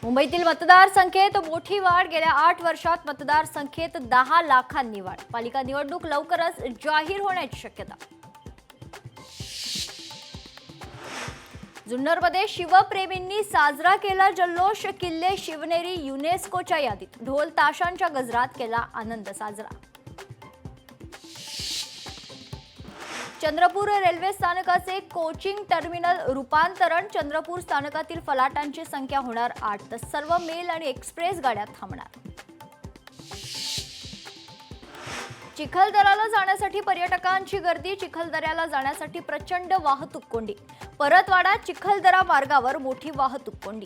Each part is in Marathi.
मुंबईतील मतदारसंख्येत मोठी वाढ। गेल्या 8 वर्षात मतदारसंख्येत 10 लाखांनी वाढ। पालिका निवडणूक लवकरच जाहीर होण्याची शक्यता। जुन्नरमध्ये शिवप्रेमींनी साजरा केला जल्लोष। किल्ले शिवनेरी युनेस्कोच्या यादीत। ढोल ताशांच्या गजरात केला आनंद साजरा। चंद्रपूर रेल्वे स्थानकाचे कोचिंग टर्मिनल रूपांतरण। चंद्रपूर स्थानकातील फलाटांची संख्या होणार 8 तर सर्व मेल आणि एक्सप्रेस गाड्या थांबणार। चिखलदऱ्याला जाण्यासाठी पर्यटकांची गर्दी। चिखलदऱ्याला जाण्यासाठी प्रचंड वाहतूक कोंडी। परतवाडा चिखलदरा मार्गावर मोठी वाहतूक कोंडी।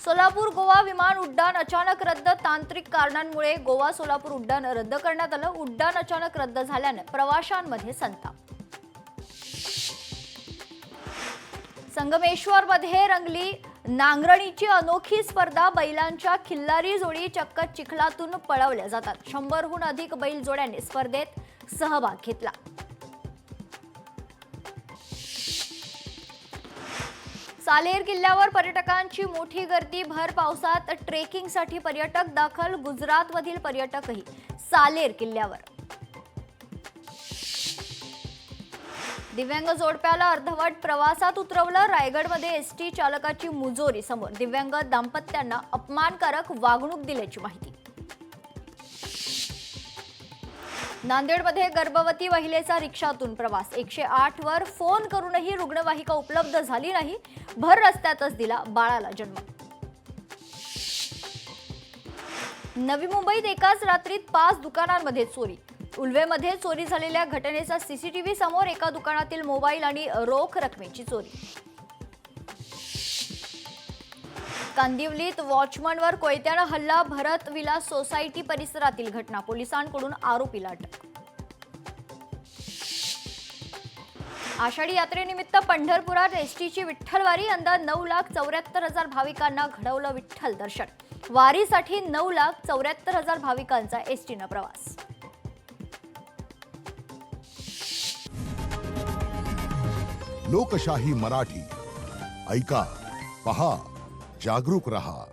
सोलापूर गोवा विमान उड्डाण अचानक रद्द। तांत्रिक कारणांमुळे गोवा सोलापूर उड्डाण रद्द करण्यात आलं। उड्डाण अचानक रद्द झाल्याने प्रवाशांमध्ये संताप। संगमेश्वरमध्ये रंगली नांगरणीची अनोखी स्पर्धा। बैलांच्या खिल्लारी जोडी चक्क चिखलातून पळवल्या जातात। 100हून अधिक बैल जोड्यांनी स्पर्धेत सहभाग घेतला। सालेर किल्ल्यावर पर्यटकांची मोठी गर्दी। भर पावसात ट्रेकिंगसाठी पर्यटक दाखल। गुजरातमधील पर्यटकही सालेर किल्ल्यावर। दिव्यांग जोडप्याला अर्धवट प्रवासात उतरवलं। रायगडमध्ये एसटी चालकाची मुजोरी समोर। दिव्यांग दाम्पत्यांना अपमानकारक वागणूक दिल्याची माहिती। नांदेडमध्ये गर्भवती महिलेचा रिक्षातून प्रवास। 108 वर फोन करूनही रुग्णवाहिका उपलब्ध झाली नाही। भर रस्त्यातच दिला बाळाला जन्म। नवी मुंबईत एकाच रात्रीत 5 दुकानांमध्ये चोरी। उल्वेमध्ये चोरी झालेल्या घटनेचा सीसीटीव्ही समोर। एका दुकानातील मोबाईल आणि रोख रकमेची चोरी। कांदिवलीत वॉचमनवर कोयत्यानं हल्ला। भरत विलास सोसायटी परिसरातील घटना। पोलिसांकडून आरोपीला अटक। आषाढी यात्रेनिमित्त पंढरपुरात एसटीची विठ्ठलवारी। यंदा 9,74,000 भाविकांना घडवलं विठ्ठल दर्शन। वारीसाठी 9,74,000 भाविकांचा एसटीनं प्रवास। लोकशाही मराठी ऐका, पहा, जागरूक रहा।